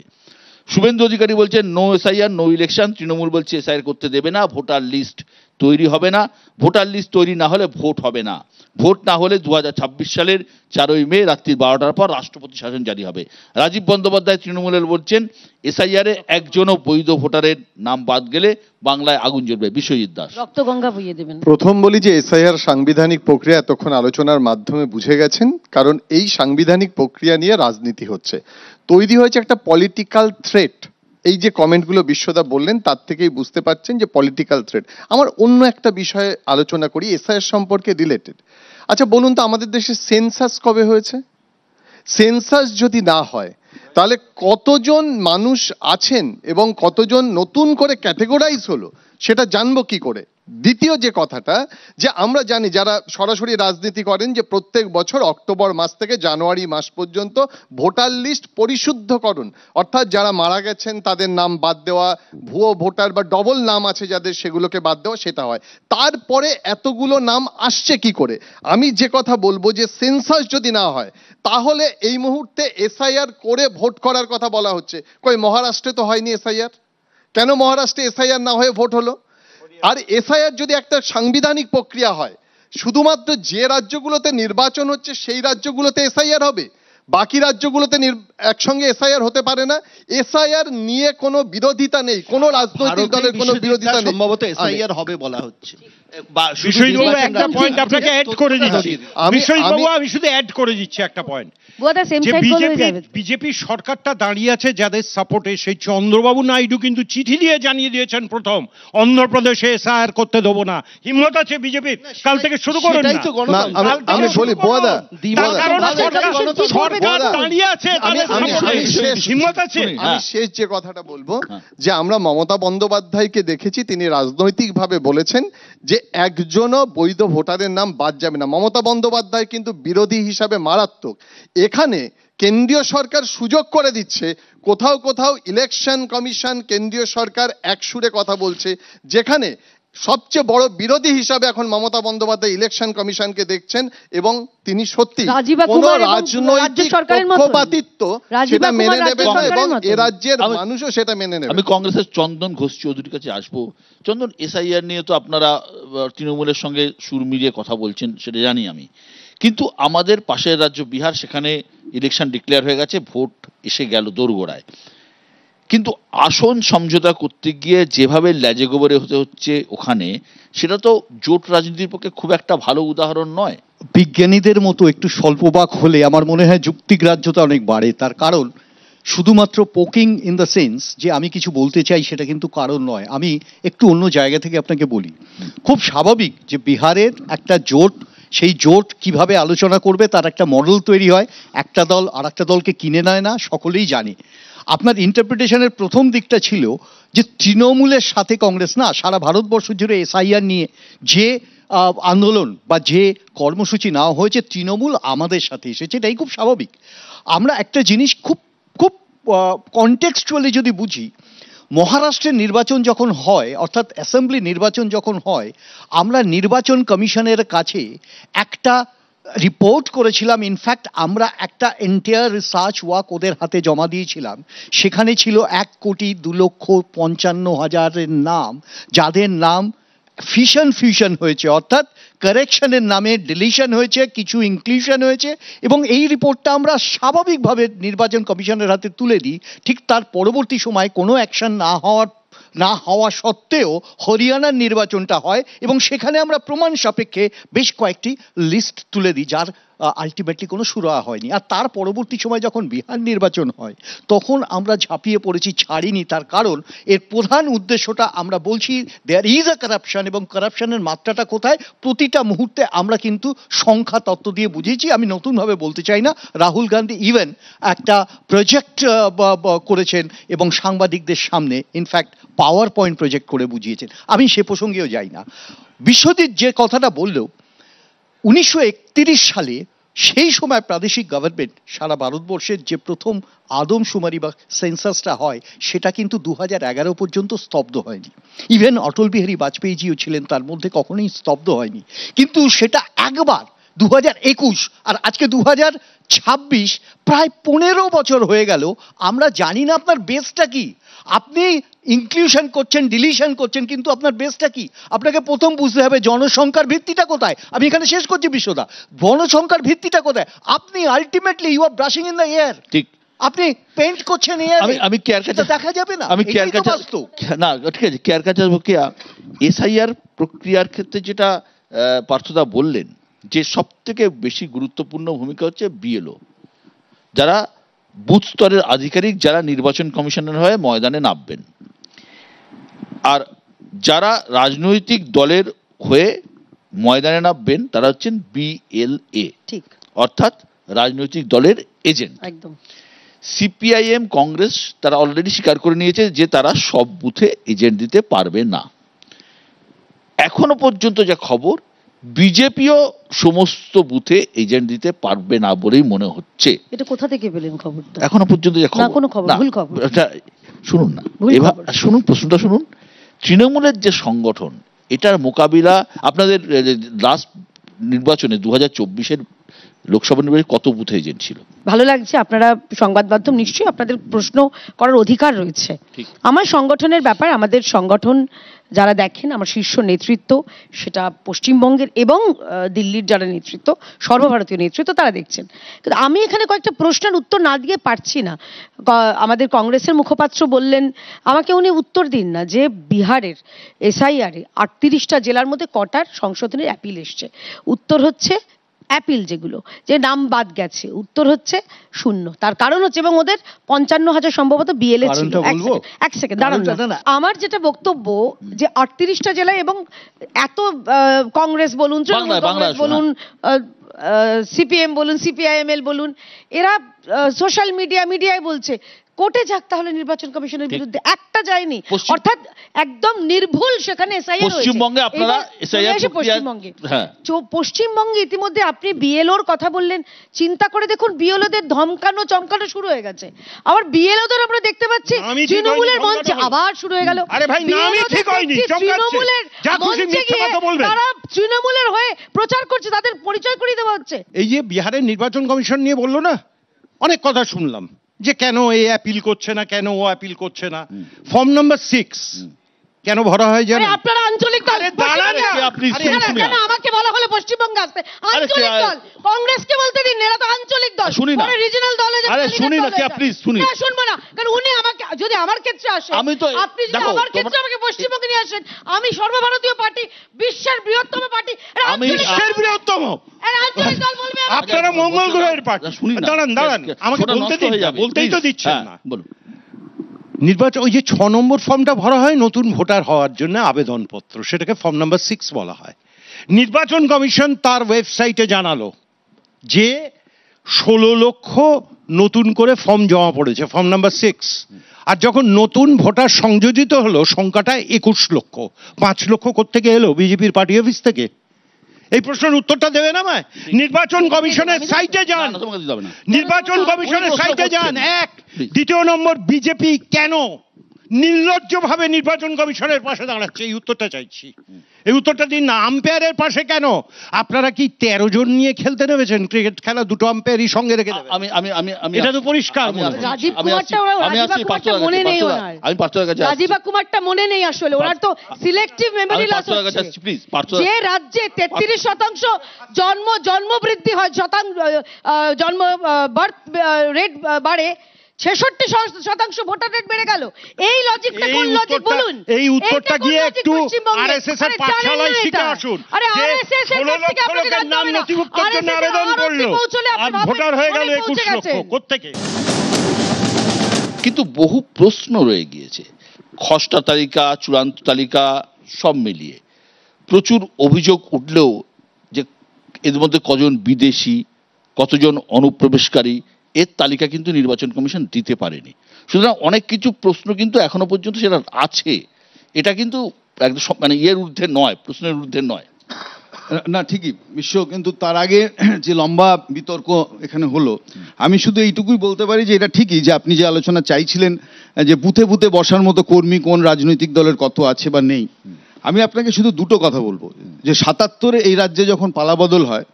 শুভেন্দু অধিকারী বলছেন no SIR no election, Trinamool বলছে এসআইআর করতে দেবে না, ভোটার লিস্ট তৈরি হবে না, ভোটার লিস্ট তৈরি না হলে ভোট হবে না, ভোট না হলে 2026 সালের 4ই মে রাত্রি 12টার পর রাষ্ট্রপতি শাসন জারি হবে। রাজীব বন্দ্যোপাধ্যায় তৃণমূলের বলছেন এসআইআর এ একজনও বৈধ ভোটারের নাম বাদ গেলে বাংলায় আগুন জ্বলবে। বিশ্বজিৎ দাস। রক্তগঙ্গা বইয়ে দেবেন। প্রথম বলি যে এসআইআর সাংবিধানিক প্রক্রিয়া এতক্ষণ আলোচনার মাধ্যমে বুঝে গেছেন, কারণ এই সাংবিধানিক প্রক্রিয়া নিয়ে রাজনীতি হচ্ছে, তৈরি হয়েছে একটা পলিটিক্যাল থ্রেট। এই যে কমেন্টগুলো বিশ্বদা বললেন তার থেকেই বুঝতে পারছেন যে পলিটিক্যাল থ্রেট। আমার অন্য একটা বিষয়ে আলোচনা করি এসআইআর সম্পর্কে রিলেটেড। আচ্ছা বলুন তো আমাদের দেশে সেন্সাস কবে হয়েছে? সেন্সাস যদি না হয় তাহলে কতজন মানুষ আছেন এবং কতজন নতুন করে ক্যাটেগরাইজ হলো সেটা জানবো কি করে? দ্বিতীয় যে কথাটা, যে আমরা জানি যারা সরাসরি রাজনীতি করেন যে প্রত্যেক বছর অক্টোবর মাস থেকে জানুয়ারি মাস পর্যন্ত ভোটার লিস্ট পরিশুদ্ধকরণ, অর্থাৎ যারা মারা গেছেন তাদের নাম বাদ দেওয়া, ভুয়ো ভোটার বা ডবল নাম আছে যাদের সেগুলোকে বাদ দেওয়া, সেটা হয়। তারপরে এতগুলো নাম আসছে কি করে? আমি যে কথা বলবো যে সেন্সাস যদি না হয় তাহলে এই মুহূর্তে এসআইআর করে ভোট করার কথা বলা হচ্ছে। কই মহারাষ্ট্রে তো হয়নি এসআইআর, কেন মহারাষ্ট্রে এসআইআর না হয়ে ভোট হলো? আর এসআইআর যদি একটা সাংবিধানিক প্রক্রিয়া হয়, শুধুমাত্র যে রাজ্যগুলোতে নির্বাচন হচ্ছে সেই রাজ্যগুলোতে এসআইআর হবে, বাকি রাজ্যগুলোতে একসঙ্গে এসআইআর হতে পারে না। এসআইআর নিয়ে কোনো বিরোধিতা নেই, কোনো রাজনৈতিক দলের কোনো বিরোধিতা নেই। সম্ভবত এসআইআর হবে বলা হচ্ছে। বিশ্বজিৎবাবু একটা পয়েন্ট আপনাকে অ্যাড করে দিচ্ছি। বিশ্বজিৎবাবু আমি শুধু অ্যাড করে দিচ্ছি একটা পয়েন্ট, বিজেপি সরকারটা দাঁড়িয়ে আছে যাদের সাপোর্টে, সেই চন্দ্রবাবু নাইডু কিন্তু চিঠি দিয়ে জানিয়ে দিয়েছেন প্রথম অন্ধ্রপ্রদেশে এসআইআর করতে দেবো না। হিম্মত আছে বিজেপির, কাল থেকে শুরু করুন না। আমি বলি বোদা সরকার দাঁড়িয়ে আছে, হিম্মত আছে। আমি শেষ যে কথাটা বলবো যে আমরা মমতা বন্দ্যোপাধ্যায়কে দেখেছি তিনি রাজনৈতিকভাবে বলেছেন যে একজনও বৈধ ভোটারের নাম বাদ যাবে না। মমতা বন্দ্যোপাধ্যায় কিন্তু বিরোধী হিসাবে মারাত্মক। এখানে কেন্দ্রীয় সরকার সুযোগ করে দিচ্ছে, কোথাও কোথাও ইলেকশন কমিশন কেন্দ্রীয় সরকার এক সুরে কথা বলছে, যেখানে সবচেয়ে বড় বিরোধী হিসাবে এখন মমতা বন্দ্যোপাধ্যায় ইলেকশন কমিশনকে দেখছেন এবং তিনি সত্যি কোনো রাজনৈতিক পক্ষপাতিত্ব সেটা মেনে নেবেন না এবং এ রাজ্যের মানুষও সেটা মেনে নেবে। আমি কংগ্রেসের চন্দন ঘোষ চৌধুরীর কাছে আসবো। চন্দন, এসআইআর নিয়ে তো আপনারা তৃণমূলের সঙ্গে সুর মিলিয়ে কথা বলছেন, সেটা জানি আমি, কিন্তু আমাদের পাশের রাজ্য বিহার, সেখানে ইলেকশন ডিক্লেয়ার হয়ে গেছে, ভোট এসে গেল দোরগোড়ায়, কিন্তু আসন সমঝোতা করতে গিয়ে যেভাবে ল্যাজে গোবরে হতে হচ্ছে ওখানে, সেটা তো জোট রাজনীতির পক্ষে খুব একটা ভালো উদাহরণ নয়। বিজ্ঞানীদের মতো একটু স্বল্পবাক হলে আমার মনে হয় যুক্তিগ্রাহ্যতা অনেক বাড়ে। তার কারণ শুধুমাত্র পোকিং ইন দ্য সেন্স যে আমি কিছু বলতে চাই সেটা কিন্তু কারণ নয়। আমি একটু অন্য জায়গা থেকে আপনাকে বলি, খুব স্বাভাবিক যে বিহারের একটা জোট, সেই জোট কিভাবে আলোচনা করবে তার একটা মডেল তৈরি হয়, একটা দল আর একটা দলকে কিনে নেয় না, সকলেই জানে। আপনার ইন্টারপ্রিটেশনের প্রথম দিকটা ছিল যে তৃণমূলের সাথে কংগ্রেস না, সারা ভারতবর্ষ জুড়ে এসআইআর নিয়ে যে আন্দোলন বা যে কর্মসূচি নেওয়া হয়েছে, তৃণমূল আমাদের সাথে এসেছে, এটাই খুব স্বাভাবিক। আমরা একটা জিনিস খুব খুব কনটেক্সচুয়ালি যদি বুঝি, মহারাষ্ট্রের নির্বাচন যখন হয়, অর্থাৎ অ্যাসেম্বলি নির্বাচন যখন হয়, আমরা নির্বাচন কমিশনের কাছে একটা রিপোর্ট করেছিলাম। ইনফ্যাক্ট আমরা একটা এন্টায়ার রিসার্চ ওয়ার্ক ওদের হাতে জমা দিয়েছিলাম। সেখানে ছিল 1,52,55,000 নাম, যাদের নাম ফিউশন হয়েছে, অর্থাৎ কারেকশনের নামে ডিলিশন হয়েছে, কিছু ইনক্লুশন হয়েছে। এবং এই রিপোর্টটা আমরা স্বাভাবিকভাবে নির্বাচন কমিশনের হাতে তুলে দিই। ঠিক তার পরবর্তী সময় কোনো অ্যাকশন না হওয়া সত্ত্বেও হরিয়ানার নির্বাচনটা হয় এবং সেখানে আমরা প্রমাণ সাপেক্ষে বেশ কয়েকটি লিস্ট তুলে দিই, যার আলটিমেটলি কোনো সুরাহা হয়নি। আর তার পরবর্তী সময় যখন বিহার নির্বাচন হয়, তখন আমরা ঝাঁপিয়ে পড়েছি, ছাড়িনি। তার কারণ এর প্রধান উদ্দেশ্যটা আমরা বলছি দেয়ার ইজ আ কারাপশন, এবং কারাপশনের মাত্রাটা কোথায় প্রতিটা মুহূর্তে আমরা কিন্তু সংখ্যা তত্ত্ব দিয়ে বুঝিয়েছি। আমি নতুনভাবে বলতে চাই না, রাহুল গান্ধী ইভেন একটা প্রজেক্ট করেছেন এবং সাংবাদিকদের সামনে ইনফ্যাক্ট পাওয়ার পয়েন্ট প্রজেক্ট করে বুঝিয়েছেন। আমি সে প্রসঙ্গেও যাই না। বিশ্বজিৎ যে কথাটা বলল, 1931 সালে সেই সময় প্রাদেশিক গভর্নমেন্ট সারা ভারতবর্ষের যে প্রথম আদমশুমারি বা সেন্সাসটা হয়, সেটা কিন্তু 2011 পর্যন্ত স্তব্ধ হয়নি। ইভেন অটল বিহারী বাজপেয়ীজিও ছিলেন তার মধ্যে, কখনোই স্তব্ধ হয়নি। কিন্তু সেটা একবার 2021 আর আজকে 2026, প্রায় 15 বছর হয়ে গেল। আমরা জানি না আপনার বেসটা কি। আপনি ইনক্লুশন করছেন, ডিলিশন করছেন, কিন্তু আপনার বেসটা কি? আপনাকে প্রথম বুঝতে হবে জনসংখ্যার ভিত্তিটা কোথায়। আমি এখানে শেষ করছি বিশ্বদা, জনসংখ্যার ভিত্তিটা কোথায়? আপনি ultimately you are brushing in the air. ঠিক, আপনি পেইন্ট করছেন এয়ার, আমি কেয়ার কাছে দেখা যাবে না। আমি কেয়ার কাছে না, ঠিক আছে, কেয়ার কাছে এসআইআর প্রক্রিয়ার ক্ষেত্রে যেটা পার্থদা বললেন, যে সব থেকে বেশি গুরুত্বপূর্ণ ভূমিকা হচ্ছে বিএলও, যারা বুথ স্তরের আধিকারিক, যারা নির্বাচন কমিশনের হয়ে ময়দানে নামবেন। আর যারা রাজনৈতিক দলের হয়ে ময়দানে নামবেন তারা হচ্ছেন বিএলএ, ঠিক, অর্থাৎ রাজনৈতিক দলের এজেন্ট। একদম। সিপিআইএম, কংগ্রেস তারা অলরেডি স্বীকার করে নিয়েছে যে তারা সব বুথে এজেন্ট দিতে পারবে না। এখনো পর্যন্ত যা খবর, বিজেপিও সমস্ত বুথে এজেন্ট দিতে পারবে না বলেই মনে হচ্ছে। এটা কোথা থেকে পেলেন খবরটা? এখনো পর্যন্ত যা খবর, কোনো খবর, ভুল খবর। শুনুন না, এবার শুনুন, প্রশ্নটা শুনুন। তৃণমূলের যে সংগঠন, এটার মোকাবিলা আপনাদের লাস্ট নির্বাচনে 2024-এর লোকসভা নির্বাচনে কত বুথে এজেন্ট ছিল? ভালো লাগছে, আপনারা সংবাদ মাধ্যম, নিশ্চয়ই আপনাদের প্রশ্ন করার অধিকার রয়েছে। আমার সংগঠনের ব্যাপার, আমাদের সংগঠন যারা দেখেন, আমার শীর্ষ নেতৃত্ব, সেটা পশ্চিমবঙ্গের এবং দিল্লির যারা নেতৃত্ব, সর্বভারতীয় নেতৃত্ব, তারা দেখছেন। কিন্তু আমি এখানে কয়েকটা প্রশ্নের উত্তর না দিয়ে পারছি না। আমাদের কংগ্রেসের মুখপাত্র বললেন, আমাকে উনি উত্তর দিন না যে বিহারের এসআইআরে 38টা জেলার মধ্যে কটার সংশোধনের অ্যাপিল এসছে। উত্তর হচ্ছে অ্যাপিল যেগুলো, যে নাম বাদ গেছে, উত্তর হচ্ছে 0। তার কারণ হচ্ছে, এবং ওদের 55,000 সম্ভবত বিএলএ ছিল। এক সেকেন্ড দাঁড়ান, আমার যেটা বক্তব্য যে 38টা জেলায়, এবং এত কংগ্রেস বলুন, তৃণমূল কংগ্রেস বলুন, সিপিএম বলুন, সিপিআইএমএল বলুন, এরা সোশ্যাল মিডিয়ায় বলছে কোর্টে যাক তাহলে নির্বাচন কমিশনের বিরুদ্ধে, একটা যায়নি। অর্থাৎ একদম নির্ভুল সেখানে এসআইআর হয়েছে। পশ্চিমবঙ্গে আপনারা এসআইআর পশ্চিমবঙ্গে ইতিমধ্যে আপনি বিএলওর কথা বললেন, চিন্তা করে দেখুন, বিএলওদের ধমকানো চমকানো শুরু হয়ে গেছে। আবার বিএলওদের আমরা দেখতে পাচ্ছি তৃণমূলের মঞ্চে আবার শুরু হয়ে গেল। তৃণমূলের মঞ্চে গিয়ে তারা তৃণমূলের হয়ে প্রচার করছে, তাদের পরিচয় করিয়ে দেওয়া হচ্ছে। এই যে বিহারের নির্বাচন কমিশন নিয়ে বললো না, অনেক কথা শুনলাম যে কেন এ অ্যাপিল করছে না, কেন ও অ্যাপিল করছে না। ফর্ম নাম্বার 6 কেন ভরা হয় জানেন? আপনারা আঞ্চলিক দল, কেন আমাকে বলা হলো পশ্চিমবঙ্গে আসতে? আঞ্চলিক দল, কংগ্রেসকে বলতে দিন, এরা তো আঞ্চলিক দল, পরে রিজিনাল দলে শুনি না, প্লিজ শুনি, শুনবো না, কারণ উনি আমাকে যদি আমার ক্ষেত্রে আসেন, আমি তো আপনি যদি দেখো, আমার ক্ষেত্রে আমাকে পশ্চিমবঙ্গে নিয়ে আসেন, আমি সর্বভারতীয় পার্টি, বিশ্বের বৃহত্তম পার্টি, আমি বিশ্বের বৃহত্তম, আঞ্চলিক দল বলবে আপনারা মঙ্গল গ্রহের পার্টি। শুনি না, দাঁড়ান আমাকে শোনা বলতে নষ্ট দিন হয়ে না, যাবে। বলতেই তো Please, দিচ্ছেন হ্যাঁ, না। বলুন। নির্বাচন ওই যে 6 নম্বর ফর্মটা ভরা হয় নতুন ভোটার হওয়ার জন্য আবেদনপত্র, সেটাকে ফর্ম নাম্বার 6 বলা হয়। নির্বাচন কমিশন তার ওয়েবসাইটে জানালো যে 16 লক্ষ নতুন করে ফর্ম জমা পড়েছে, ফর্ম নাম্বার 6। আর যখন নতুন ভোটার সংযোজিত হলো সংখ্যাটা 21 লক্ষ। 5 লক্ষ কোত্থেকে এলো? বিজেপির পার্টি অফিস থেকে। এই প্রশ্নের উত্তরটা দেবেন আমায়। নির্বাচন কমিশনের সাইটে যান, না, তোমাকে দিতে হবে না। নির্বাচন কমিশনের উনি প্রশ্ন সাইটে যান। করছেন। এক। Please. দ্বিতীয় নম্বর, বিজেপি কেন নির্লজ্জভাবে নির্বাচন কমিশনের পাশে দাঁড়াচ্ছে? এই উত্তরটা চাইছি, এই উত্তরটা দিন না। আম্পায়ারের পাশে কেন? আপনারা কি 13 জন নিয়ে খেলতে নেমেছেন ক্রিকেট খেলা? 2টো আম্পায়ারই সঙ্গে রেখে দেবেন? আমি এটা তো পরিষ্কার মনে হয়। রাজীব আমি কুমারটা মনে নেই ওনার। আমি পার্থর কাছে রাজীব কুমারটা মনে নেই আসলে, ওনার তো সিলেক্টিভ মেমোরি লস হচ্ছে। প্লিজ যে রাজ্যে 33% জন্ম বৃদ্ধি হয়, জন্ম বার্থ রেট বাড়ে, 66% ভোটার রেট বেড়ে গেল। এই লজিকটা কোন লজিক বলুন? এই উত্তরটা গিয়ে একটু আরএসএস এর পাঠশালায় শিখে আসুন। আরে যে আরএসএস এর 16 লক্ষ লোকের নাম নথিভুক্তির জন্য আবেদন করলো আর ভোটার হয়ে গেল 21 লক্ষ। কোত্থেকে? কিন্তু বহু প্রশ্ন রয়ে গিয়েছে, খসড়া তালিকা, চূড়ান্ত তালিকা সব মিলিয়ে প্রচুর অভিযোগ উঠলেও যে এর মধ্যে কজন বিদেশি, কতজন অনুপ্রবেশকারী, এর তালিকা কিন্তু নির্বাচন কমিশন দিতে পারেনি। সুতরাং অনেক কিছু প্রশ্ন কিন্তু এখনো পর্যন্ত সেটা আছে। এটা কিন্তু একদম মানে ইয়ের ঊর্ধ্বে নয়, প্রশ্নের ঊর্ধ্বে নয়। না ঠিকই বিশ্ব, কিন্তু তার আগে যে লম্বা বিতর্ক এখানে হলো, আমি শুধু এইটুকুই বলতে পারি যে এটা ঠিকই যে আপনি যে আলোচনা চাইছিলেন যে বুথে বুথে বসার মতো কর্মী কোন রাজনৈতিক দলের কত আছে বা নেই, আমি আপনাকে শুধু দুটো কথা বলবো যে 77-এ এই রাজ্যে যখন পালাবদল হয়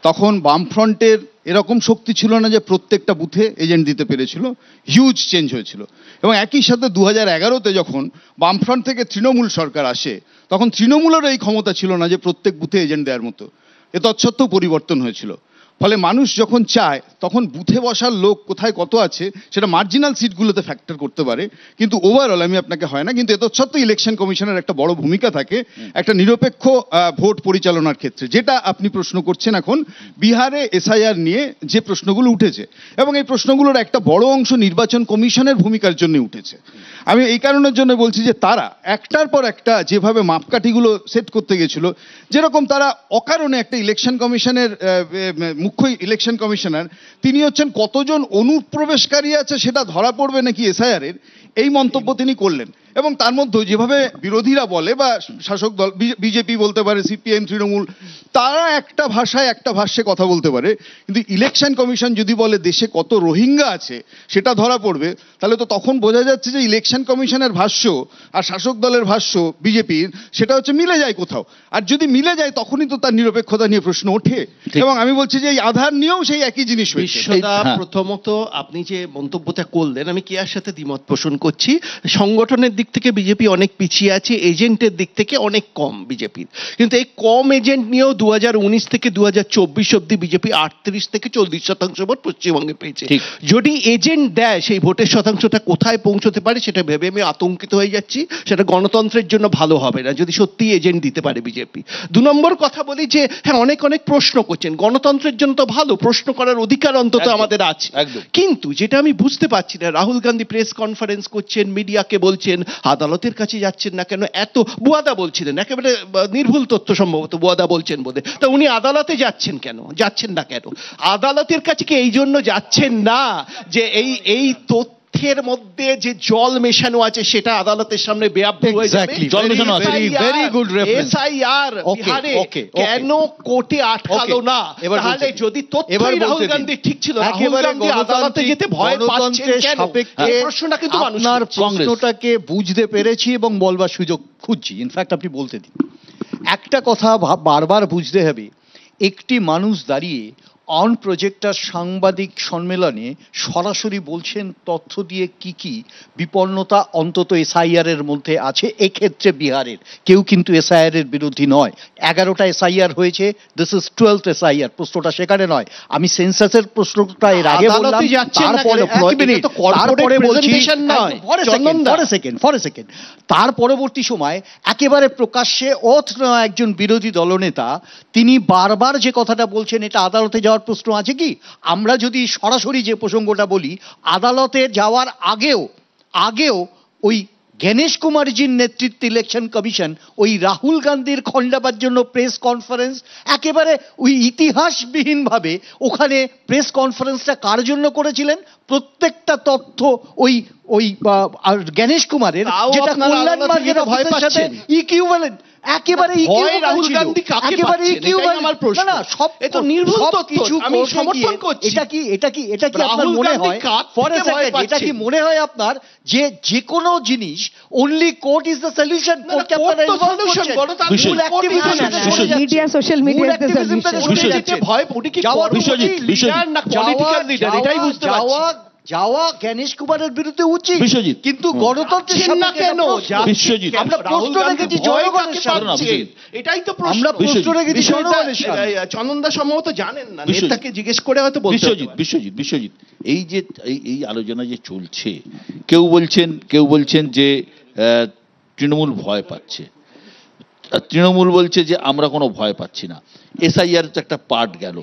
তখন বামফ্রন্টের এরকম শক্তি ছিল না যে প্রত্যেকটা বুথে এজেন্ট দিতে পেরেছিল, হিউজ চেঞ্জ হয়েছিল। এবং একই সাথে 2011-তে যখন বামফ্রন্ট থেকে তৃণমূল সরকার আসে তখন তৃণমূলেরও এই ক্ষমতা ছিল না যে প্রত্যেক বুথে এজেন্ট দেওয়ার মতো, এ তৎসত্ত্বেও পরিবর্তন হয়েছিল। ফলে মানুষ যখন চায় তখন বুথে বসার লোক কোথায় কত আছে সেটা মার্জিনাল সিটগুলোতে ফ্যাক্টর করতে পারে, কিন্তু ওভারঅল আমি আপনাকে হয় না। কিন্তু এত সত্ত্বেও ইলেকশন কমিশনের একটা বড় ভূমিকা থাকে একটা নিরপেক্ষ ভোট পরিচালনার ক্ষেত্রে। যেটা আপনি প্রশ্ন করছেন এখন বিহারে এসআইআর নিয়ে যে প্রশ্নগুলো উঠেছে, এবং এই প্রশ্নগুলোর একটা বড় অংশ নির্বাচন কমিশনের ভূমিকার জন্য উঠেছে। আমি এই কারণের জন্য বলছি যে তারা একটার পর একটা যেভাবে মাপকাঠিগুলো সেট করতে গেছিল, যেরকম তারা অকারণে একটা ইলেকশন কমিশনের মুখ্য ইলেকশন কমিশনার, তিনি হচ্ছেন কতজন অনুপ্রবেশকারী আছে সেটা ধরা পড়বে নাকি এসআইআর এর, এই মন্তব্য তিনি করলেন। এবং তার মধ্যে যেভাবে বিরোধীরা বলে বা শাসক দল বিজেপি বলতে পারে, সিপিএম, তৃণমূল, তারা একটা ভাষায় একটা ভাষ্যে কথা বলতে পারে, কিন্তু ইলেকশন কমিশন যদি বলে দেশে কত রোহিঙ্গা আছে সেটা ধরা পড়বে, তাহলে তো তখন বোঝা যাচ্ছে যে ইলেকশন কমিশনের ভাষ্য আর শাসক দলের ভাষ্য বিজেপির সেটা হচ্ছে মিলে যায় কোথাও। আর যদি মিলে যায় তখনই তো তার নিরপেক্ষতা নিয়ে প্রশ্ন ওঠে। এবং আমি বলছি যে এই আধার নিয়েও সেই একই জিনিস হয়েছে। বিশ্বদা, প্রথমত আপনি যে মন্তব্যটা করলেন আমি কেয়ার সাথে দ্বিমত পোষণ করছি। সংগঠনের দিক থেকে বিজেপি অনেক পিছিয়ে আছে, এজেন্টের দিক থেকে অনেক কম বিজেপির। কিন্তু এই কম এজেন্ট নিয়েও 2019 থেকে 2024 অব্দি বিজেপি 38 থেকে 40% ভোট পশ্চিমবঙ্গে পেয়েছে। যদি এজেন্ট দেয় সেই ভোটের শতাংশটা কোথায় পৌঁছতে পারে সেটা ভেবে আমি আতঙ্কিত হয়ে যাচ্ছি। সেটা গণতন্ত্রের জন্য ভালো হবে না যদি সত্যি এজেন্ট দিতে পারে বিজেপি। 2 নম্বর কথা বলি যে হ্যাঁ অনেক প্রশ্ন করছেন, গণতন্ত্রের জন্য তো ভালো, প্রশ্ন করার অধিকার অন্তত আমাদের আছে। কিন্তু যেটা আমি বুঝতে পারছি না, রাহুল গান্ধী প্রেস কনফারেন্স করছেন, মিডিয়াকে বলছেন, আদালতের কাছে যাচ্ছেন না কেন? এত বুয়াদা বলছিলেন, একেবারে নির্ভুল তথ্য সম্ভবত বুয়াদা বলছেন বোধহয়, তা উনি আদালতে যাচ্ছেন কেন, যাচ্ছেন না কেন? আদালতের কাছে কি এই জন্য যাচ্ছেন না যে এই তথ্যের মধ্যে যে জল মেশানো আছে সেটা আদালতের সামনে বেয়াপ্ত হয়ে যাবে? জল মেশানো আছে। Very good reference. এসআইআর বিহারে কেন কোর্টে আটকালো না? তাহলে যদি তথ্যই রাহুল গান্ধী ঠিক ছিল, রাহুল গান্ধী আদালতে যেতে ভয় পাচ্ছেন কেন? এই প্রশ্নটা কিন্তু মানুষ আপনার প্রশ্নটাকে বুঝতে পেরেছি এবং বলবার সুযোগ খুঁজছি। ইনফ্যাক্ট আপনি বলতে দিন। একটা কথা বারবার বুঝতে হবে, একটি মানুষ দাঁড়িয়ে অন প্রজেক্টার সাংবাদিক সম্মেলনে সরাসরি বলছেন তথ্য দিয়ে কি কি বিপন্নতা অন্তত এসআইআর এর মধ্যে আছে। এক্ষেত্রে বিহারের কেউ কিন্তু এসআইআর এর বিরোধী নয়। 11টা এসআইআর হয়েছে, দিস ইজ 12th এসআইআর, প্রশ্নটা সেখানে নয়। আমি সেন্সাসের প্রশ্নটা এর আগে বললাম, তারপরে বলছি ফর এ সেকেন্ড, তার পরবর্তী সময় একেবারে প্রকাশ্যে একজন বিরোধী দলনেতা তিনি বারবার যে কথাটা বলছেন, এটা আদালতে যাওয়ার প্রশ্ন আছে কি? আমরা যদি সরাসরি যে প্রসঙ্গটা বলি, আদালতে যাওয়ার আগেও ওই গণেশ কুমারজির নেতৃত্বে ইলেকশন কমিশন ওই রাহুল গান্ধীর খণ্ডাবার জন্য প্রেস কনফারেন্স, একেবারে ওই ইতিহাসবিহীন ভাবে ওখানে প্রেস কনফারেন্সটা কার জন্য করেছিলেন? প্রত্যেকটা তথ্য ওই গণেশ কুমারের, যেটা কল্যাণ মার্গের অফিসের সাথে ইকুইভ্যালেন্ট, একেবারে রাহুল গান্ধী কাকে পাচ্ছেন? আমার প্রশ্ন। না, সব এ তো নির্ভুল তথ্য, আমি সমর্থন করছি। এটা কি আপনার মনে হয়, এটা কি মনে হয় আপনার যে কোনো জিনিস only court is the solution? কোর্টকে আপনারা ইনভলভ করছেন, মিডিয়া, সোশ্যাল মিডিয়া ভয় পড়ে কি এটাই বুঝতে পারছি। যাওয়া গণেশ কুমারের বিরুদ্ধে উচিত, কিন্তু গণতন্ত্রের সামনে কেন? আমরা প্রশ্ন রেখেছি জনগণের সামনে, এটাই তো প্রশ্ন। আমরা প্রশ্ন রেখেছি জনগণের সামনে। চন্দনদা সম্ভবত জানেন না, নেতাকে জিজ্ঞেস করে হয়তো বলতে। বিশ্বজিৎ, এই যে এই আলোচনা যে চলছে, কেউ বলছেন যে তৃণমূল ভয় পাচ্ছে, তৃণমূল বলছে যে আমরা কোনো ভয় পাচ্ছি না। এসআইআর তো একটা পার্ট গেল,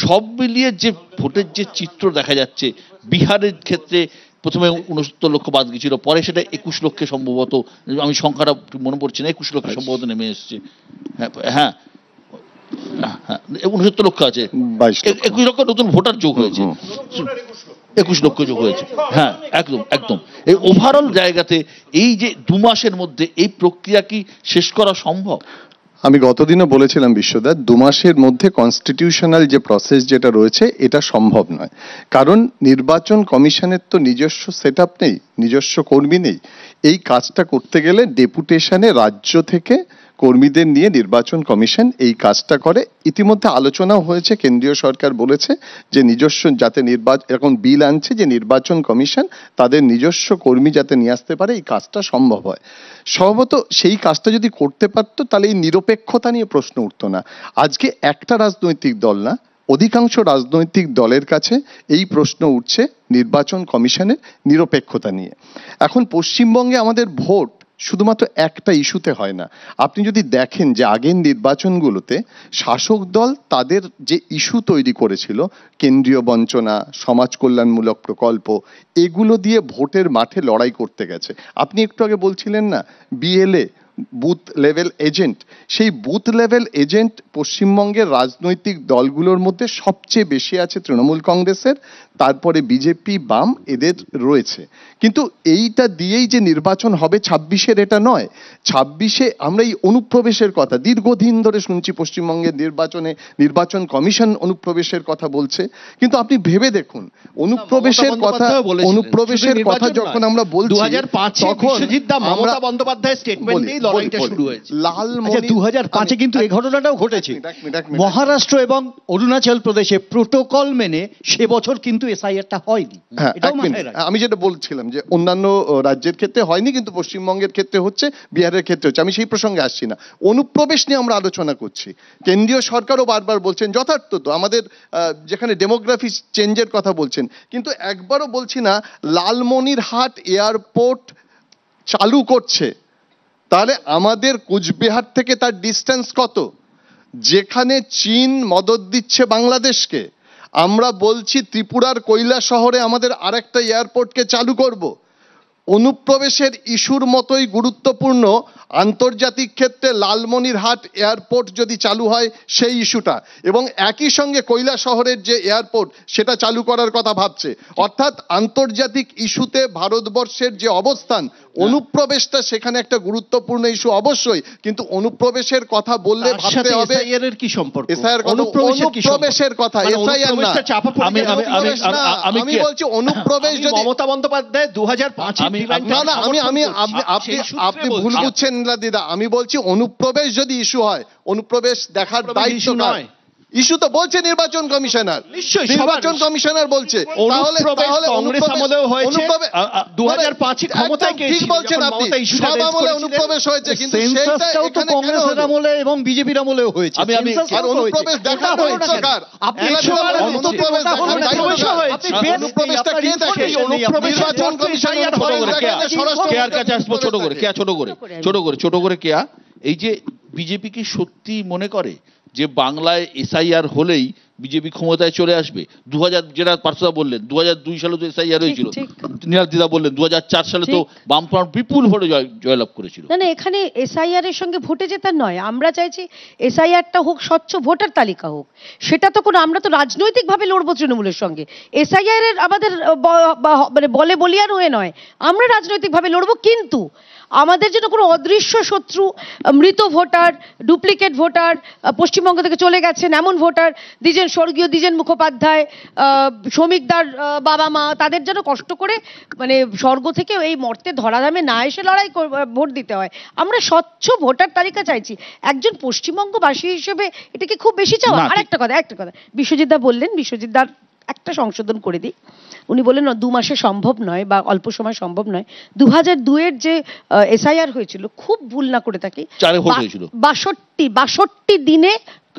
সব মিলিয়ে যে ভোটের যে চিত্র দেখা যাচ্ছে, বিহারের ক্ষেত্রে প্রথমে 69 লক্ষ বাদ গেছিল, পরে সেটা 21 লক্ষে সম্ভবত, আমি সংখ্যাটা মনে পড়ছে না, 21 লক্ষে সম্ভবত নেমে এসছে। হ্যাঁ 69 লক্ষ আছে, 21 লক্ষ নতুন ভোটার যোগ হয়েছে, 21 লক্ষ যোগ হয়েছে। হ্যাঁ, একদম এই ওভারঅল জায়গাতে এই যে 2 মাসের মধ্যে এই প্রক্রিয়া কি শেষ করা সম্ভব? আমি গতদিনও বলেছিলাম বিশ্বদা, 2 মাসের মধ্যে কনস্টিটিউশনাল যে প্রসেস যেটা রয়েছে এটা সম্ভব নয়। কারণ নির্বাচন কমিশনের তো নিজস্ব সেটআপ নেই, নিজস্ব কর্মী নেই। এই কাজটা করতে গেলে ডেপুটেশনে রাজ্য থেকে কর্মীদের নিয়ে নির্বাচন কমিশন এই কাজটা করে। ইতিমধ্যে আলোচনাও হয়েছে, কেন্দ্রীয় সরকার বলেছে যে নিজস্ব যাতে এখন বিল আনছে যে নির্বাচন কমিশন তাদের নিজস্ব কর্মী যাতে নিয়ে আসতে পারে, এই কাজটা সম্ভব হয়। সম্ভবত সেই কাজটা যদি করতে পারতো তাহলে এই নিরপেক্ষতা নিয়ে প্রশ্ন উঠতো না। আজকে একটা রাজনৈতিক দল না, অধিকাংশ রাজনৈতিক দলের কাছে এই প্রশ্ন উঠছে নির্বাচন কমিশনের নিরপেক্ষতা নিয়ে। এখন পশ্চিমবঙ্গে আমাদের ভোট শুধুমাত্র একটা ইস্যুতে হয় না। আপনি যদি দেখেন যে আগের নির্বাচনগুলোতে শাসক দল তাদের যে ইস্যু তৈরি করেছিল, কেন্দ্রীয় বঞ্চনা, সমাজ কল্যাণমূলক প্রকল্প, এগুলো দিয়ে ভোটের মাঠে লড়াই করতে গেছে। আপনি একটু আগে বলছিলেন না বিএলএ, বুথ লেভেল এজেন্ট, সেই বুথ লেভেল এজেন্ট পশ্চিমবঙ্গের রাজনৈতিক দলগুলোর মধ্যে সবচেয়ে বেশি আছে তৃণমূল কংগ্রেসের, তারপরে বিজেপি, বাম, এদের রয়েছে। কিন্তু এইটা দিয়েই যে নির্বাচন হবে 26-এর, এটা নয়। 26-এ আমরা এই অনুপ্রবেশের কথা দীর্ঘদিন ধরে শুনছি, পশ্চিমবঙ্গের নির্বাচন কমিশন অনুপ্রবেশের কথা বলছে, কিন্তু আপনি ভেবে দেখুন অনুপ্রবেশের কথা যখন আমরা বলছি, 2005 মমতা বন্দ্যোপাধ্যায়ের স্টেটমেন্টেই লড়াইটা শুরু হয়েছে। লালমণি 2005-এ কিন্তু এই ঘটনাটাও ঘটেছে। মহারাষ্ট্র এবং অরুণাচল প্রদেশে প্রোটোকল মেনে সে বছর কিন্তু এসআইআরটা হয়নি। আমি যেটা বলছিলাম যে অন্যান্য রাজ্যের ক্ষেত্রে হয়নি, কিন্তু পশ্চিমবঙ্গের ক্ষেত্রে হচ্ছে, বিহারের ক্ষেত্রে হচ্ছে। আমি সেই প্রসঙ্গে আসছি না, অনুপ্রবেশ নিয়ে আমরা আলোচনা করছি। কেন্দ্রীয় সরকারও বারবার বলছেন, যথার্থ তো, আমাদের যেখানে ডেমোগ্রাফি চেঞ্জের কথা বলছেন, কিন্তু একবারও বলছি না লালমনিরহাট এয়ারপোর্ট চালু করছে, তাহলে আমাদের কুচবিহার থেকে তার ডিস্টেন্স কত? যেখানে চীন মদদ দিচ্ছে বাংলাদেশকে, আমরা বলছি ত্রিপুরার কৈলাসহরে আমাদের আরেকটা এয়ারপোর্টকে চালু করব। অনুপ্রবেশের ইস্যুর মতোই গুরুত্বপূর্ণ আন্তর্জাতিক ক্ষেত্রে লালমনিরহাট এয়ারপোর্ট যদি চালু হয় সেই ইস্যুটা, এবং একই সঙ্গে কৈলাসহরের যে এয়ারপোর্ট সেটা চালু করার কথা ভাবছে। অর্থাৎ আন্তর্জাতিক ইস্যুতে ভারতবর্ষের যে অবস্থান, অনুপ্রবেশটা সেখানে একটা গুরুত্বপূর্ণ ইস্যু অবশ্যই, কিন্তু অনুপ্রবেশের কথা বললে ভাবতে হবে এসআইআর কি সম্পর্ক? এসআইআর অনুপ্রবেশের কথা, এসআইআর না। আমি বলছি অনুপ্রবেশ যদি মমতা বন্দ্যোপাধ্যায় 2005 আপনি ভুল বুঝছেন দিদা। আমি বলছি অনুপ্রবেশ যদি ইস্যু হয়, অনুপ্রবেশ দেখার দায়িত্ব নয়, ইস্যু তো বলছে নির্বাচন কমিশনার, নিশ্চয়ই নির্বাচন কমিশনার বলছে। তাহলে অনুপ্রবেশ কংগ্রেস আমলেও হয়েছে, অনুপ্রবেশ 2005 ক্ষমতায় কে ঠিক ছিল? বলছেন যখন আপনি, মমতা issue সব raise আমলে করেছিলেন। অনুপ্রবেশ হয়েছে, কিন্তু সেন্সাসটাও তো কংগ্রেসের আমলে এবং বিজেপির আমলেও হয়েছে। আমি- সেন্সাসটাও আর তো অনুপ্রবেশ হয়েছে। দেখার ওটা হলো না দায়িত্ব কার? কেন? আপনি এরা একশো বার অনুপ্রবেশ ওটা হলো দেখার না, দায়িত্ব অনুপ্রবেশ কার? হয়েছে। আর অনুপ্রবেশটা কে দেখে? নির্বাচন কমিশনের ছোট করে অনুপ্রবেশ কেয়া, দেখাতে স্বরাষ্ট্র কেয়ার কাছে আসবো, ছোট করে কেয়া, ছোট করে কেয়া। এই যে বিজেপি কি সত্যি মনে করে যে বাংলায় এসআইআর হলেই বিজেপি ক্ষমতায় চলে আসবে? 2000 যেটা পার্থদা বললেন, 2002 সালে তো এসআইআর হয়েছিল, ঠিক। নীলাদিদা বললেন 2004 সালে তো ঠিক। বামফ্রন্ট বিপুল ভোটে জয়লাভ করেছিল। না না, এখানে এসআইআর এর সঙ্গে ভোটে জেতার নয়, আমরা চাইছি এসআইআরটা হোক স্বচ্ছ ভোটার তালিকা হোক। সেটা তো কোনো, আমরা তো রাজনৈতিক ভাবে লড়বো তৃণমূলের সঙ্গে। এসআইআর এর আমাদের মানে বলে বলিয়ান হয়ে নয়, আমরা রাজনৈতিক ভাবে লড়বো, কিন্তু আমাদের জন্য কোনো অদৃশ্য শত্রু, মৃত ভোটার, ডুপ্লিকেট ভোটার, পশ্চিমবঙ্গ থেকে চলে গেছেন এমন ভোটার, স্বর্গীয় দ্বিজেন মুখোপাধ্যায়, শ্রমিকদার বাবা মা, তাদের যেন কষ্ট করে মানে স্বর্গ থেকে এই মর্তে ধরাধামে না এসে ভোট দিতে হয়। আমরা স্বচ্ছ ভোটার তালিকা চাইছি। একজন পশ্চিমবঙ্গবাসী হিসেবে এটা কি খুব বেশি চাওয়া? না, আর একটা কথা বিশ্বজিৎ দা বললেন, বিশ্বজিৎ দার একটা সংশোধন করে দিই। উনি বললেন 2 মাসে সম্ভব নয় বা অল্প সময় সম্ভব নয়। 2002-এর যে এসআইআর হয়েছিল, খুব ভুল না করে থাকি, 4 ভোট হয়েছিল, 62 দিনে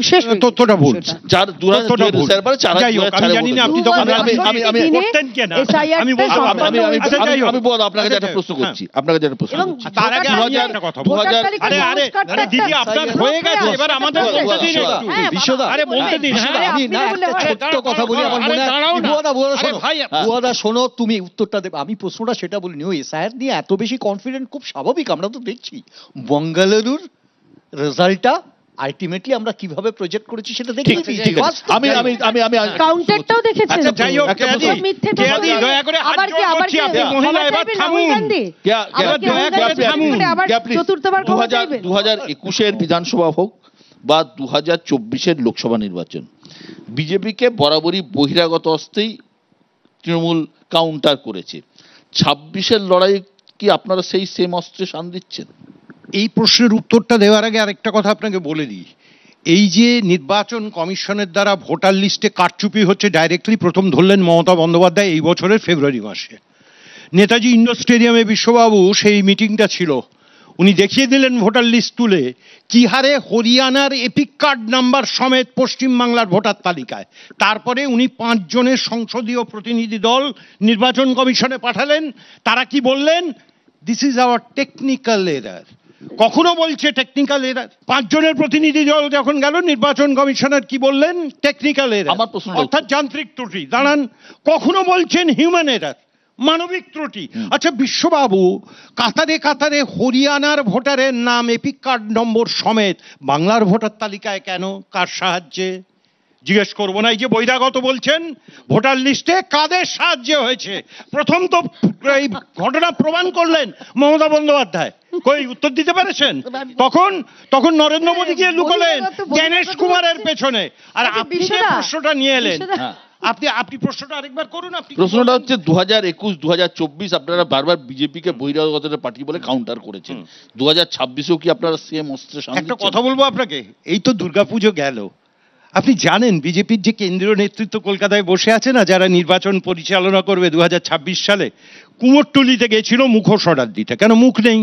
শেষ হয়ে তথ্যটা ভুল। সেটা। 2002 এর পরে 4 যাই হোক, আমি জানি না আপনি তখন আমি করতেন কেন? আমি বল আপনাকে একটা প্রশ্ন করছি, আপনাকে একটা প্রশ্ন এবং করছি। তার আগে আমি একটা কথা বলবো। আরে দিদি, আপনার হয়ে গেছে, এবার আমাদের বলতে দিন একটু। বিশ্বদা, আরে বলতে দিন। হ্যাঁ, আমি না একটা ছোট্ট কথা বলি, আমার মনে হয় বুয়াদা শোনো, বুয়াদা শোনো, তুমি উত্তরটা দেবে। আমি প্রশ্নটা সেটা বলিনি, ও এসআইআর নিয়ে এত বেশি কনফিডেন্ট খুব স্বাভাবিক। আমরা তো দেখছি বেঙ্গালুরুর রেজাল্টটা আলটিমেটলি আমরা কিভাবে প্রজেক্ট করেছি সেটা দেখি। আমি কাউন্টারটাও দেখেছেন। আচ্ছা, যাই হোক, সব মিথ্যে কেয়াদি, দয়া করে হাত আবার জোড় করছি, আপনি মহিলা, এবার থামুন। চতুর্থবার 2021-এর বিধানসভা হোক বা 2024-এর লোকসভা নির্বাচন, বিজেপিকে বরাবরই বহিরাগত অস্ত্রেই তৃণমূল কাউন্টার করেছে। 26-এর লড়াই কি আপনারা সেই সেম অস্ত্রে শান দিচ্ছেন? এই প্রশ্নের উত্তরটা দেওয়ার আগে আরেকটা কথা আপনাকে বলে দিই। এই যে নির্বাচন কমিশনের দ্বারা ভোটার লিস্টে কারচুপি হচ্ছে, ডাইরেক্টলি প্রথম ধরলেন মমতা বন্দ্যোপাধ্যায় এই বছরের ফেব্রুয়ারি মাসে। নেতাজি ইন্ডোর স্টেডিয়ামে বিশ্ববাবু সেই মিটিংটা ছিল, উনি দেখিয়ে দিলেন ভোটার লিস্ট তুলে কি হারে হরিয়ানার এপিক কার্ড নাম্বার সমেত পশ্চিমবাংলার ভোটার তালিকায়। তারপরে উনি 5 জনের সংসদীয় প্রতিনিধি দল নির্বাচন কমিশনে পাঠালেন। তারা কি বললেন? This is our technical error. কখনো বলছে টেকনিক্যাল এরার, 5 জনের প্রতিনিধি দল যখন গেল নির্বাচন কমিশনার কি বললেন? টেকনিক্যাল এরার, আমার প্রশ্ন, অর্থাৎ যান্ত্রিক ত্রুটি। দাঁড়ান, কখনো বলছেন হিউম্যান এরার, মানবিক ত্রুটি। আচ্ছা বিশ্ববাবু, কাতারে কাতারে হরিয়ানার ভোটারের নাম এপিক কার্ড নম্বর সমেত বাংলার ভোটার তালিকায় কেন? কার সাহায্যে? জিজ্ঞেস করবো না। এই যে বহিরাগত বলছেন, ভোটার লিস্টে কাদের সাহায্যে হয়েছে? প্রথম তো এই ঘটনা প্রমাণ করলেন মমতা বন্দ্যোপাধ্যায়, কই উত্তর দিতে পেরেছেন? তখন নরেন্দ্র মোদী গিয়ে লুকোলেন জ্ঞানেশ কুমারের পেছনে। আর আপনি যে প্রশ্নটা নিয়ে এলেন, আপনি প্রশ্নটা আরেকবার করুন। প্রশ্নটা হচ্ছে 2021, 2024 আপনারা বারবার বিজেপিকে বহিরাগত পার্টি বলে কাউন্টার করেছেন, 2026-এও কি আপনারা সেম অস্ত্রে শান একটা দিচ্ছেন? কথা বলবো আপনাকে, এই তো দুর্গাপুজো গেল, আপনি জানেন বিজেপির যে কেন্দ্রীয় নেতৃত্ব কলকাতায় বসে আছে না, যারা নির্বাচন পরিচালনা করবে 2026 সালে, কুমোরটুলিতে গেছিল মুখোশ অর্ডার দিতে। কেন মুখ নেই?